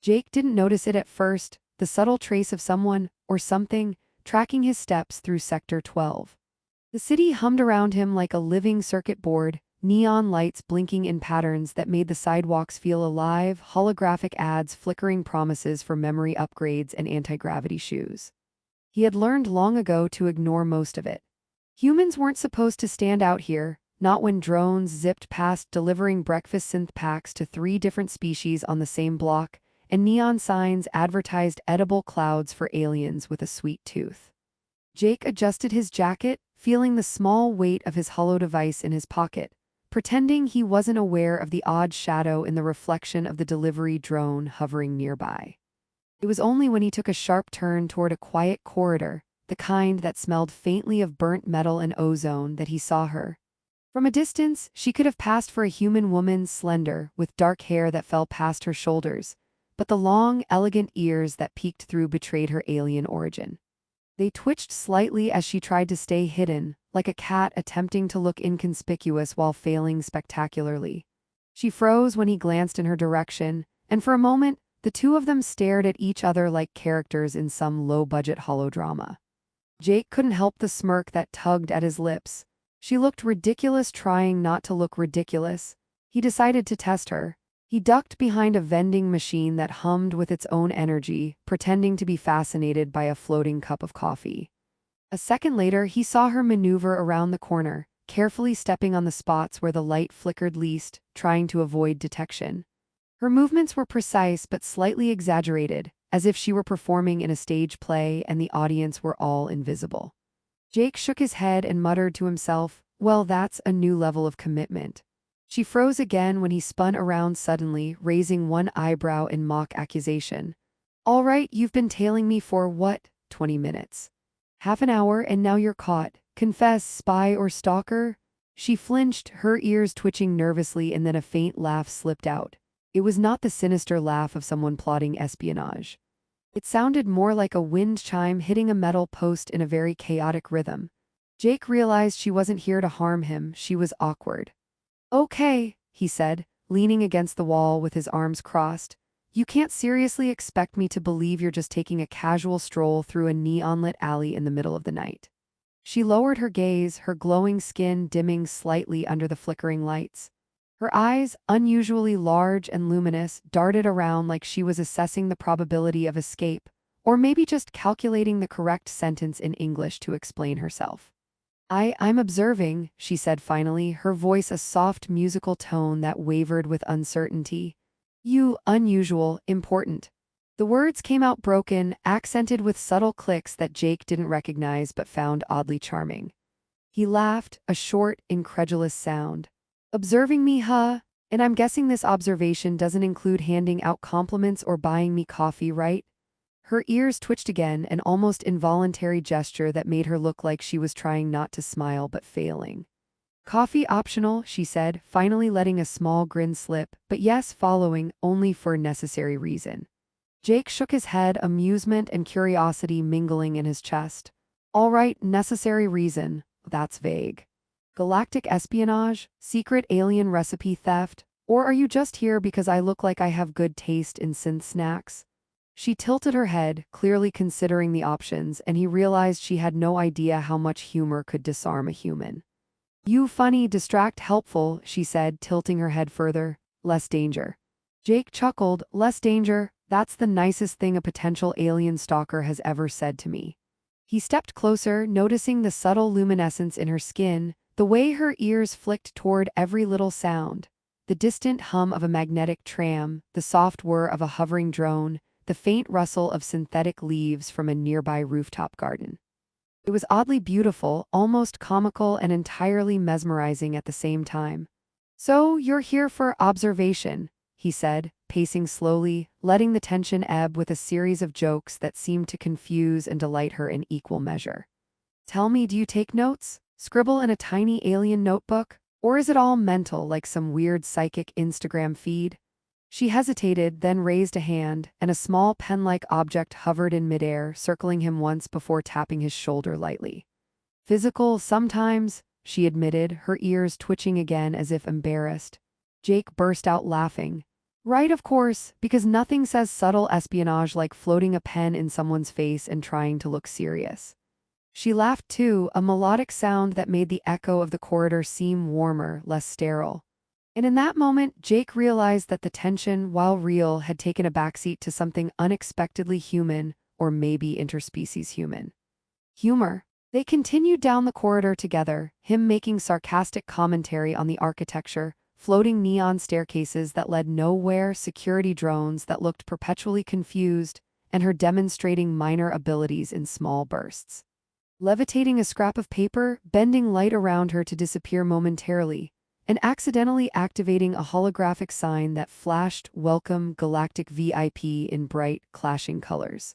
Jake didn't notice it at first, the subtle trace of someone, or something, tracking his steps through Sector 12. The city hummed around him like a living circuit board, neon lights blinking in patterns that made the sidewalks feel alive, holographic ads flickering promises for memory upgrades and anti-gravity shoes. He had learned long ago to ignore most of it. Humans weren't supposed to stand out here, not when drones zipped past delivering breakfast synth packs to 3 different species on the same block, and neon signs advertised edible clouds for aliens with a sweet tooth. Jake adjusted his jacket, feeling the small weight of his hollow device in his pocket, pretending he wasn't aware of the odd shadow in the reflection of the delivery drone hovering nearby. It was only when he took a sharp turn toward a quiet corridor, the kind that smelled faintly of burnt metal and ozone, that he saw her. From a distance, she could have passed for a human woman, slender, with dark hair that fell past her shoulders, but the long, elegant ears that peeked through betrayed her alien origin. They twitched slightly as she tried to stay hidden, like a cat attempting to look inconspicuous while failing spectacularly. She froze when he glanced in her direction, and for a moment, the two of them stared at each other like characters in some low-budget holodrama. Jake couldn't help the smirk that tugged at his lips. She looked ridiculous trying not to look ridiculous. He decided to test her. He ducked behind a vending machine that hummed with its own energy, pretending to be fascinated by a floating cup of coffee. A second later, he saw her maneuver around the corner, carefully stepping on the spots where the light flickered least, trying to avoid detection. Her movements were precise but slightly exaggerated, as if she were performing in a stage play and the audience were all invisible. Jake shook his head and muttered to himself, "Well, that's a new level of commitment." She froze again when he spun around suddenly, raising one eyebrow in mock accusation. "All right, you've been tailing me for what, 20 minutes? Half an hour and now you're caught. Confess, spy or stalker?" She flinched, her ears twitching nervously, and then a faint laugh slipped out. It was not the sinister laugh of someone plotting espionage. It sounded more like a wind chime hitting a metal post in a very chaotic rhythm. Jake realized she wasn't here to harm him, she was awkward. "Okay," he said, leaning against the wall with his arms crossed. "You can't seriously expect me to believe you're just taking a casual stroll through a neon-lit alley in the middle of the night." She lowered her gaze, her glowing skin dimming slightly under the flickering lights. Her eyes, unusually large and luminous, darted around like she was assessing the probability of escape, or maybe just calculating the correct sentence in English to explain herself. I'm observing," she said finally, her voice a soft musical tone that wavered with uncertainty. "You, unusual, important." The words came out broken, accented with subtle clicks that Jake didn't recognize but found oddly charming. He laughed, a short, incredulous sound. "Observing me, huh? And I'm guessing this observation doesn't include handing out compliments or buying me coffee, right?" Her ears twitched again, an almost involuntary gesture that made her look like she was trying not to smile but failing. "Coffee optional," she said, finally letting a small grin slip, "but yes, following, only for necessary reason." Jake shook his head, amusement and curiosity mingling in his chest. "All right, necessary reason. That's vague. Galactic espionage? Secret alien recipe theft? Or are you just here because I look like I have good taste in synth snacks?" She tilted her head, clearly considering the options, and he realized she had no idea how much humor could disarm a human. "You funny, distract, helpful," she said, tilting her head further. "Less danger." Jake chuckled. "Less danger? That's the nicest thing a potential alien stalker has ever said to me." He stepped closer, noticing the subtle luminescence in her skin, the way her ears flicked toward every little sound. The distant hum of a magnetic tram, the soft whir of a hovering drone, the faint rustle of synthetic leaves from a nearby rooftop garden. It was oddly beautiful, almost comical and entirely mesmerizing at the same time. "So, you're here for observation," he said, pacing slowly, letting the tension ebb with a series of jokes that seemed to confuse and delight her in equal measure. "Tell me, do you take notes? Scribble in a tiny alien notebook? Or is it all mental like some weird psychic Instagram feed?" She hesitated, then raised a hand, and a small pen-like object hovered in midair, circling him once before tapping his shoulder lightly. "Physical, sometimes," she admitted, her ears twitching again as if embarrassed. Jake burst out laughing. Right, of course, because nothing says subtle espionage like floating a pen in someone's face and trying to look serious. She laughed too, a melodic sound that made the echo of the corridor seem warmer, less sterile. And in that moment, Jake realized that the tension, while real, had taken a backseat to something unexpectedly human, or maybe interspecies human. Humor. They continued down the corridor together, him making sarcastic commentary on the architecture, floating neon staircases that led nowhere, security drones that looked perpetually confused, and her demonstrating minor abilities in small bursts. Levitating a scrap of paper, bending light around her to disappear momentarily, and accidentally activating a holographic sign that flashed "Welcome Galactic VIP" in bright, clashing colors.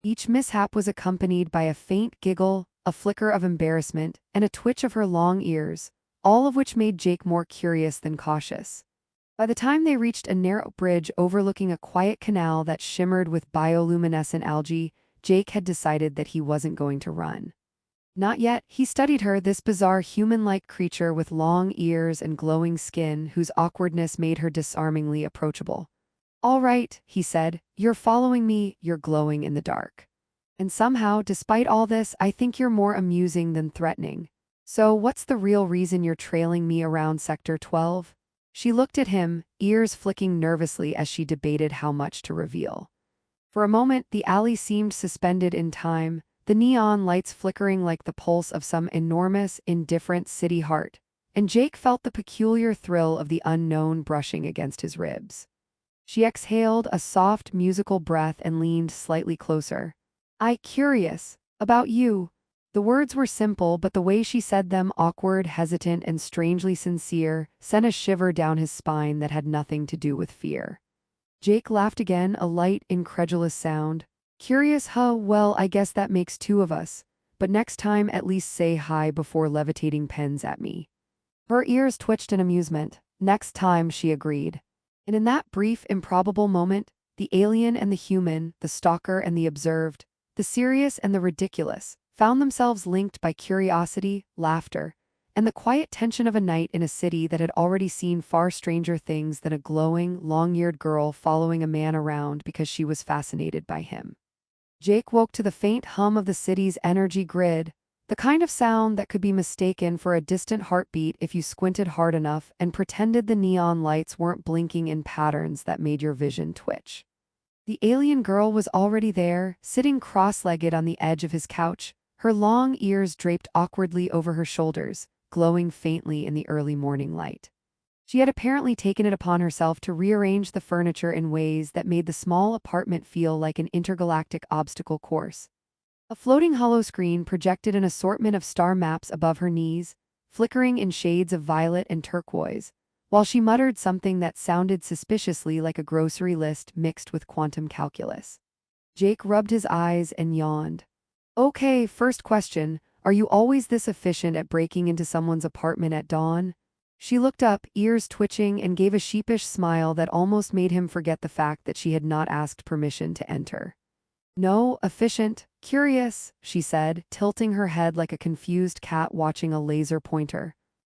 Each mishap was accompanied by a faint giggle, a flicker of embarrassment, and a twitch of her long ears, all of which made Jake more curious than cautious. By the time they reached a narrow bridge overlooking a quiet canal that shimmered with bioluminescent algae, Jake had decided that he wasn't going to run. Not yet. He studied her, this bizarre human-like creature with long ears and glowing skin whose awkwardness made her disarmingly approachable. "All right," he said, "you're following me, you're glowing in the dark. And somehow, despite all this, I think you're more amusing than threatening. So what's the real reason you're trailing me around Sector 12? She looked at him, ears flicking nervously as she debated how much to reveal. For a moment, the alley seemed suspended in time, the neon lights flickering like the pulse of some enormous, indifferent city heart, and Jake felt the peculiar thrill of the unknown brushing against his ribs. She exhaled a soft, musical breath and leaned slightly closer. Curious about you." The words were simple, but the way she said them, awkward, hesitant, and strangely sincere, sent a shiver down his spine that had nothing to do with fear. Jake laughed again, a light, incredulous sound. "Curious, huh? Well, I guess that makes two of us. But next time at least say hi before levitating pens at me." Her ears twitched in amusement. "Next time," she agreed. And in that brief, improbable moment, the alien and the human, the stalker and the observed, the serious and the ridiculous, found themselves linked by curiosity, laughter, and the quiet tension of a night in a city that had already seen far stranger things than a glowing, long-eared girl following a man around because she was fascinated by him. Jake woke to the faint hum of the city's energy grid, the kind of sound that could be mistaken for a distant heartbeat if you squinted hard enough and pretended the neon lights weren't blinking in patterns that made your vision twitch. The alien girl was already there, sitting cross-legged on the edge of his couch, her long ears draped awkwardly over her shoulders, glowing faintly in the early morning light. She had apparently taken it upon herself to rearrange the furniture in ways that made the small apartment feel like an intergalactic obstacle course. A floating hollow screen projected an assortment of star maps above her knees, flickering in shades of violet and turquoise, while she muttered something that sounded suspiciously like a grocery list mixed with quantum calculus. Jake rubbed his eyes and yawned. "Okay, first question, are you always this efficient at breaking into someone's apartment at dawn?" She looked up, ears twitching, and gave a sheepish smile that almost made him forget the fact that she had not asked permission to enter. "No, efficient, curious," she said, tilting her head like a confused cat watching a laser pointer.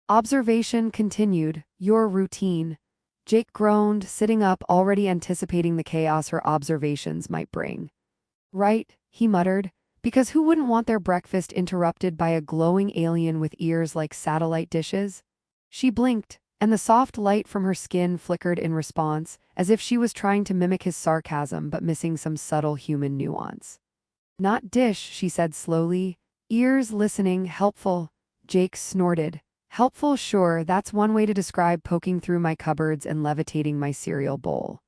Observation continued. "Your routine." Jake groaned, sitting up, already anticipating the chaos her observations might bring. "Right," he muttered, "because who wouldn't want their breakfast interrupted by a glowing alien with ears like satellite dishes?" She blinked, and the soft light from her skin flickered in response, as if she was trying to mimic his sarcasm but missing some subtle human nuance. "Not dish," she said slowly. "Ears listening, helpful." Jake snorted. "Helpful, sure, that's one way to describe poking through my cupboards and levitating my cereal bowl."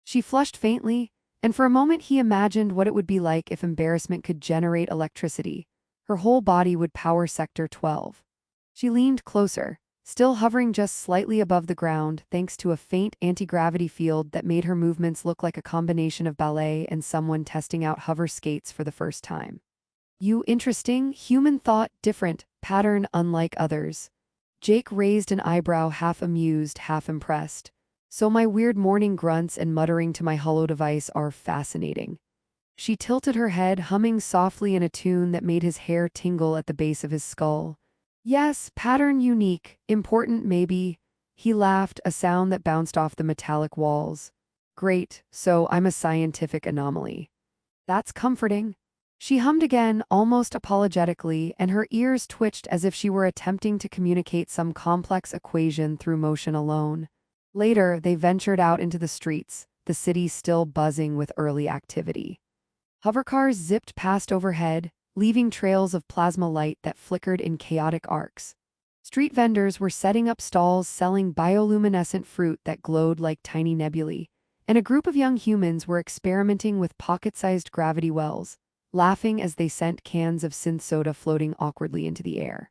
She flushed faintly, and for a moment he imagined what it would be like if embarrassment could generate electricity. Her whole body would power Sector 12. She leaned closer, still hovering just slightly above the ground thanks to a faint anti-gravity field that made her movements look like a combination of ballet and someone testing out hover skates for the first time. "You interesting, human thought, different, pattern unlike others." Jake raised an eyebrow, half amused, half impressed. "So my weird morning grunts and muttering to my hollow device are fascinating." She tilted her head, humming softly in a tune that made his hair tingle at the base of his skull. "Yes, pattern unique, important maybe." He laughed, a sound that bounced off the metallic walls. Great, so I'm a scientific anomaly. That's comforting. She hummed again, almost apologetically, and her ears twitched as if she were attempting to communicate some complex equation through motion alone. Later, they ventured out into the streets, the city still buzzing with early activity. Hovercars zipped past overhead, leaving trails of plasma light that flickered in chaotic arcs. Street vendors were setting up stalls selling bioluminescent fruit that glowed like tiny nebulae, and a group of young humans were experimenting with pocket-sized gravity wells, laughing as they sent cans of synth soda floating awkwardly into the air.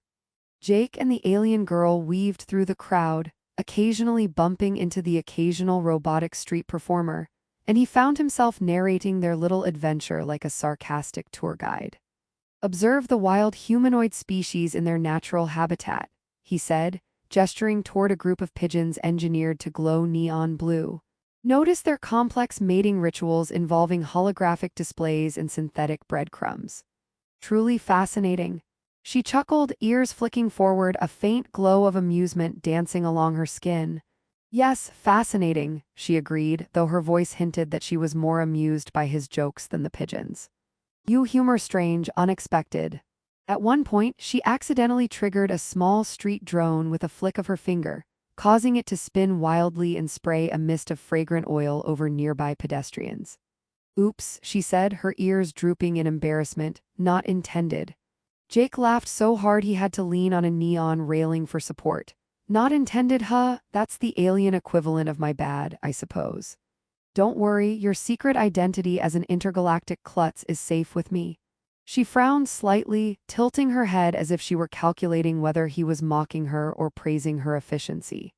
Jake and the alien girl weaved through the crowd, occasionally bumping into the occasional robotic street performer, and he found himself narrating their little adventure like a sarcastic tour guide. "Observe the wild humanoid species in their natural habitat," he said, gesturing toward a group of pigeons engineered to glow neon blue. "Notice their complex mating rituals involving holographic displays and synthetic breadcrumbs. Truly fascinating." She chuckled, ears flicking forward, a faint glow of amusement dancing along her skin. "Yes, fascinating," she agreed, though her voice hinted that she was more amused by his jokes than the pigeons. "You humor strange, unexpected." At one point, she accidentally triggered a small street drone with a flick of her finger, causing it to spin wildly and spray a mist of fragrant oil over nearby pedestrians. "Oops," she said, her ears drooping in embarrassment. "Not intended." Jake laughed so hard he had to lean on a neon railing for support. "Not intended, huh? That's the alien equivalent of my bad, I suppose. Don't worry, your secret identity as an intergalactic klutz is safe with me." She frowned slightly, tilting her head as if she were calculating whether he was mocking her or praising her efficiency.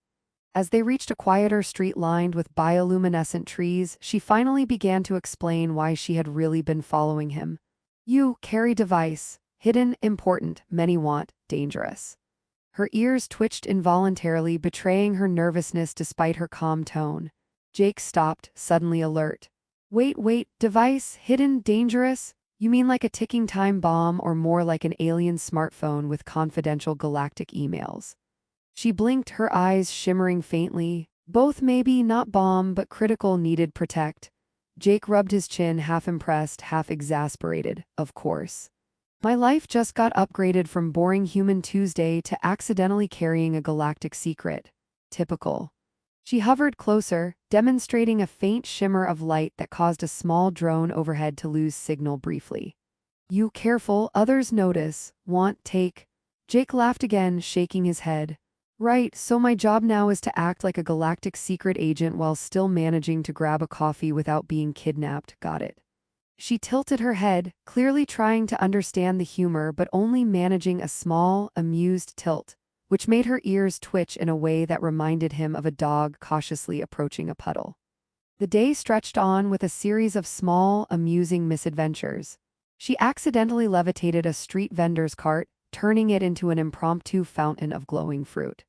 As they reached a quieter street lined with bioluminescent trees, she finally began to explain why she had really been following him. "You carry device. Hidden, important, many want, dangerous." Her ears twitched involuntarily, betraying her nervousness despite her calm tone. Jake stopped, suddenly alert. Wait, device, hidden, dangerous? You mean like a ticking time bomb or more like an alien smartphone with confidential galactic emails?" She blinked, her eyes shimmering faintly. "Both maybe, not bomb, but critical, needed protect." Jake rubbed his chin, half impressed, half exasperated. "Of course. My life just got upgraded from boring human Tuesday to accidentally carrying a galactic secret. Typical." She hovered closer, demonstrating a faint shimmer of light that caused a small drone overhead to lose signal briefly. "You careful, others notice, want, take." Jake laughed again, shaking his head. "Right, so my job now is to act like a galactic secret agent while still managing to grab a coffee without being kidnapped, got it?" She tilted her head, clearly trying to understand the humor but only managing a small, amused tilt, which made her ears twitch in a way that reminded him of a dog cautiously approaching a puddle. The day stretched on with a series of small, amusing misadventures. She accidentally levitated a street vendor's cart, turning it into an impromptu fountain of glowing fruit.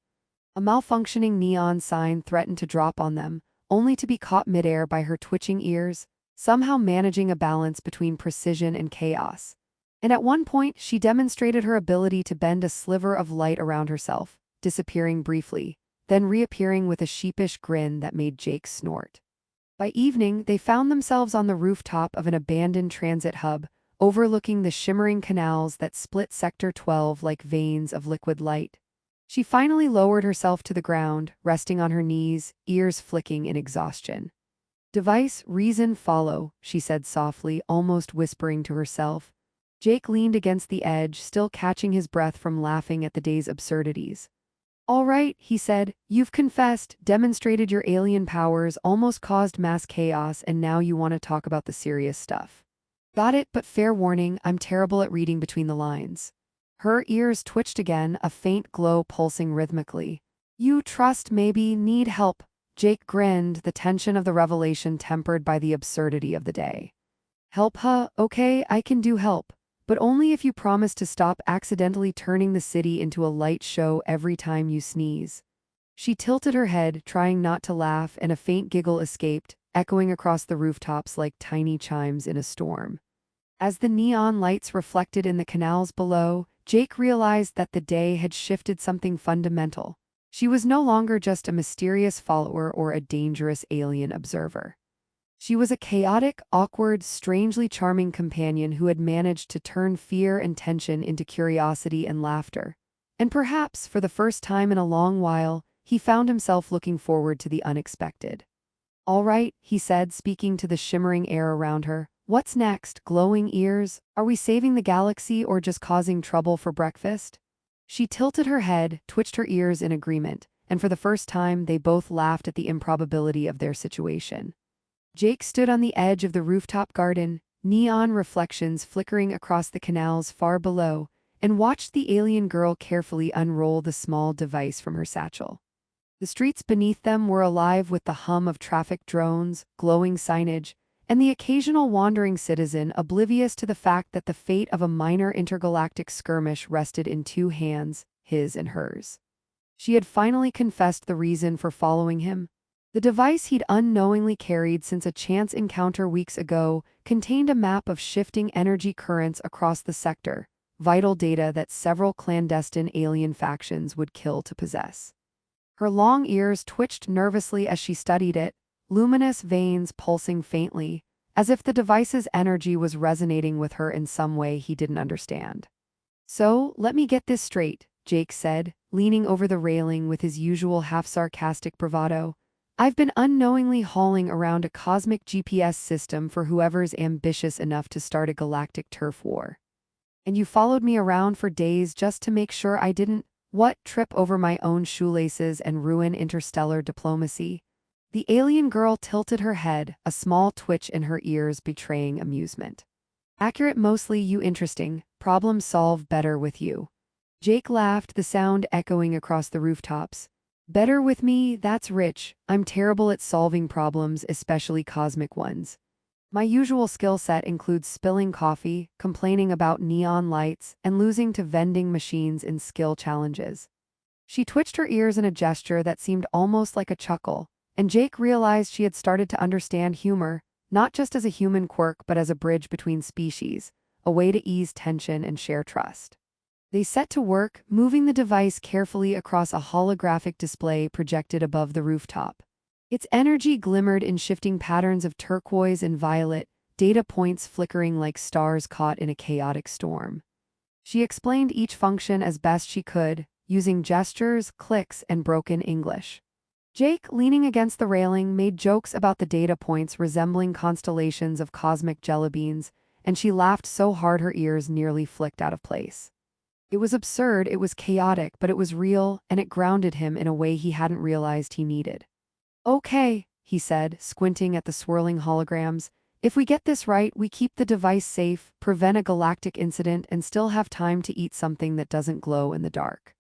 A malfunctioning neon sign threatened to drop on them, only to be caught midair by her twitching ears, somehow managing a balance between precision and chaos. And at one point, she demonstrated her ability to bend a sliver of light around herself, disappearing briefly, then reappearing with a sheepish grin that made Jake snort. By evening, they found themselves on the rooftop of an abandoned transit hub, overlooking the shimmering canals that split Sector 12 like veins of liquid light. She finally lowered herself to the ground, resting on her knees, ears flicking in exhaustion. "Device, reason, follow," she said softly, almost whispering to herself. Jake leaned against the edge, still catching his breath from laughing at the day's absurdities. "All right," he said, "you've confessed, demonstrated your alien powers, almost caused mass chaos, and now you want to talk about the serious stuff. Got it, but fair warning, I'm terrible at reading between the lines." Her ears twitched again, a faint glow pulsing rhythmically. "You trust, maybe, need help." Jake grinned, the tension of the revelation tempered by the absurdity of the day. "Help, huh? Okay, I can do help. But only if you promise to stop accidentally turning the city into a light show every time you sneeze." She tilted her head, trying not to laugh, and a faint giggle escaped, echoing across the rooftops like tiny chimes in a storm. As the neon lights reflected in the canals below, Jake realized that the day had shifted something fundamental. She was no longer just a mysterious follower or a dangerous alien observer. She was a chaotic, awkward, strangely charming companion who had managed to turn fear and tension into curiosity and laughter. And perhaps, for the first time in a long while, he found himself looking forward to the unexpected. "All right," he said, speaking to the shimmering air around her. "What's next? Glowing ears? Are we saving the galaxy or just causing trouble for breakfast?" She tilted her head, twitched her ears in agreement, and for the first time they both laughed at the improbability of their situation. Jake stood on the edge of the rooftop garden, neon reflections flickering across the canals far below, and watched the alien girl carefully unroll the small device from her satchel. The streets beneath them were alive with the hum of traffic drones, glowing signage, and the occasional wandering citizen oblivious to the fact that the fate of a minor intergalactic skirmish rested in two hands, his and hers. She had finally confessed the reason for following him. The device he'd unknowingly carried since a chance encounter weeks ago contained a map of shifting energy currents across the sector, vital data that several clandestine alien factions would kill to possess. Her long ears twitched nervously as she studied it, luminous veins pulsing faintly, as if the device's energy was resonating with her in some way he didn't understand. "So, let me get this straight," Jake said, leaning over the railing with his usual half-sarcastic bravado. "I've been unknowingly hauling around a cosmic GPS system for whoever's ambitious enough to start a galactic turf war. And you followed me around for days just to make sure I didn't, trip over my own shoelaces and ruin interstellar diplomacy?" The alien girl tilted her head, a small twitch in her ears betraying amusement. "Accurate mostly, you interesting. Problem solve better with you." Jake laughed, the sound echoing across the rooftops. "Better with me? That's rich. I'm terrible at solving problems, especially cosmic ones. My usual skill set includes spilling coffee, complaining about neon lights, and losing to vending machines in skill challenges." She twitched her ears in a gesture that seemed almost like a chuckle, and Jake realized she had started to understand humor, not just as a human quirk but as a bridge between species, a way to ease tension and share trust. They set to work, moving the device carefully across a holographic display projected above the rooftop. Its energy glimmered in shifting patterns of turquoise and violet, data points flickering like stars caught in a chaotic storm. She explained each function as best she could, using gestures, clicks, and broken English. Jake, leaning against the railing, made jokes about the data points resembling constellations of cosmic jellybeans, and she laughed so hard her ears nearly flicked out of place. It was absurd, it was chaotic, but it was real, and it grounded him in a way he hadn't realized he needed. "Okay," he said, squinting at the swirling holograms. "If we get this right, we keep the device safe, prevent a galactic incident, and still have time to eat something that doesn't glow in the dark.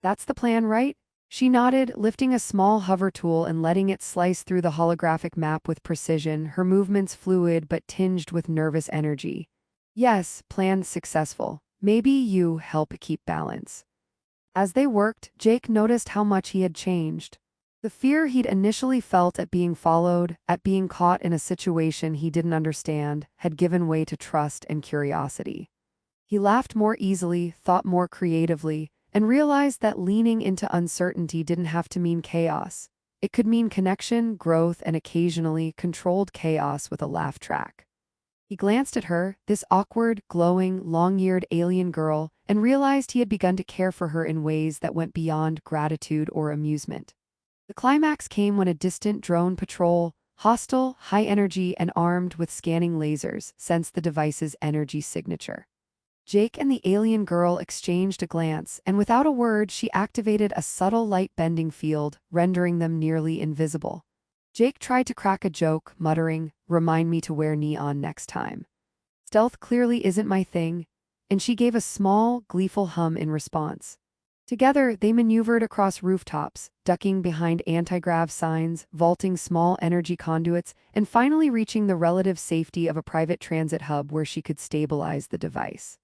That's the plan, right?" She nodded, lifting a small hover tool and letting it slice through the holographic map with precision, her movements fluid but tinged with nervous energy. "Yes, plan successful. Maybe you help keep balance." As they worked, Jake noticed how much he had changed. The fear he'd initially felt at being followed, at being caught in a situation he didn't understand, had given way to trust and curiosity. He laughed more easily, thought more creatively, and realized that leaning into uncertainty didn't have to mean chaos. It could mean connection, growth, and occasionally controlled chaos with a laugh track. He glanced at her, this awkward, glowing, long-eared alien girl, and realized he had begun to care for her in ways that went beyond gratitude or amusement. The climax came when a distant drone patrol, hostile, high-energy, and armed with scanning lasers, sensed the device's energy signature. Jake and the alien girl exchanged a glance, and without a word she activated a subtle light-bending field, rendering them nearly invisible. Jake tried to crack a joke, muttering, "Remind me to wear neon next time. Stealth clearly isn't my thing," and she gave a small, gleeful hum in response. Together, they maneuvered across rooftops, ducking behind anti-grav signs, vaulting small energy conduits, and finally reaching the relative safety of a private transit hub where she could stabilize the device.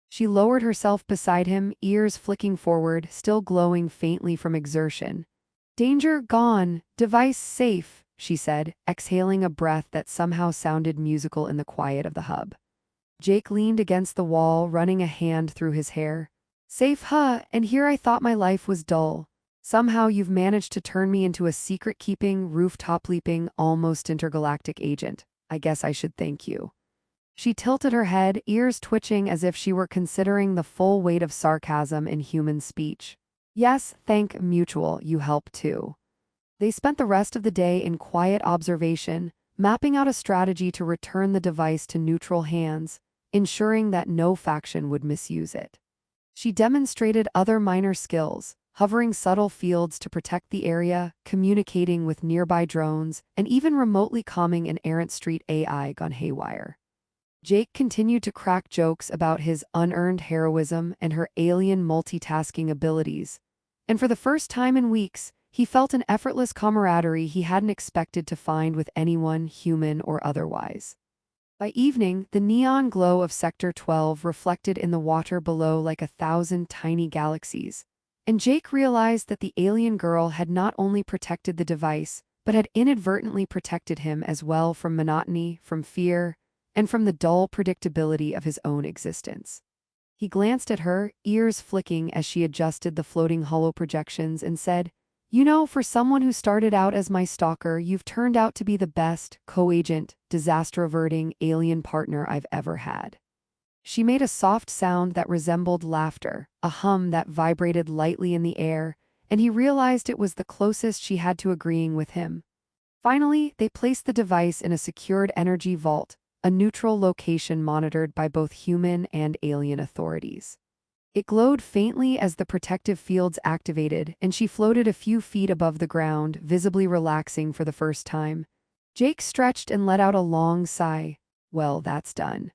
She lowered herself beside him, ears flicking forward, still glowing faintly from exertion. "Danger gone, device safe," she said, exhaling a breath that somehow sounded musical in the quiet of the hub. Jake leaned against the wall, running a hand through his hair. "Safe, huh? And here I thought my life was dull." Somehow you've managed to turn me into a secret-keeping, rooftop-leaping, almost intergalactic agent. I guess I should thank you." She tilted her head, ears twitching as if she were considering the full weight of sarcasm in human speech. "Yes, thank mutual, you help too." They spent the rest of the day in quiet observation, mapping out a strategy to return the device to neutral hands, ensuring that no faction would misuse it. She demonstrated other minor skills, hovering subtle fields to protect the area, communicating with nearby drones, and even remotely calming an errant street AI gone haywire. Jake continued to crack jokes about his unearned heroism and her alien multitasking abilities, and for the first time in weeks, he felt an effortless camaraderie he hadn't expected to find with anyone, human or otherwise. By evening, the neon glow of Sector 12 reflected in the water below like 1,000 tiny galaxies, and Jake realized that the alien girl had not only protected the device, but had inadvertently protected him as well from monotony, from fear, and from the dull predictability of his own existence. He glanced at her, ears flicking as she adjusted the floating hollow projections, and said, "You know, for someone who started out as my stalker, you've turned out to be the best, co-agent, disaster-averting alien partner I've ever had." She made a soft sound that resembled laughter, a hum that vibrated lightly in the air, and he realized it was the closest she had to agreeing with him. Finally, they placed the device in a secured energy vault, a neutral location monitored by both human and alien authorities. It glowed faintly as the protective fields activated, and she floated a few feet above the ground, visibly relaxing for the first time. Jake stretched and let out a long sigh. "Well, that's done.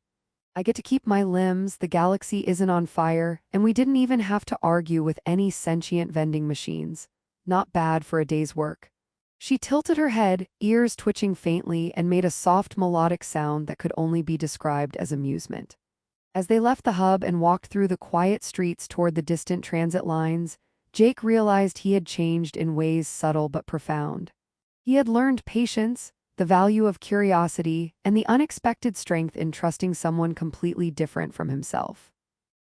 I get to keep my limbs, the galaxy isn't on fire, and we didn't even have to argue with any sentient vending machines. Not bad for a day's work." She tilted her head, ears twitching faintly, and made a soft melodic sound that could only be described as amusement. As they left the hub and walked through the quiet streets toward the distant transit lines, Jake realized he had changed in ways subtle but profound. He had learned patience, the value of curiosity, and the unexpected strength in trusting someone completely different from himself.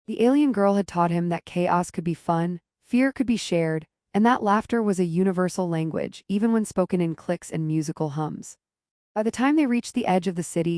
The alien girl had taught him that chaos could be fun, fear could be shared, and that laughter was a universal language, even when spoken in clicks and musical hums. By the time they reached the edge of the city,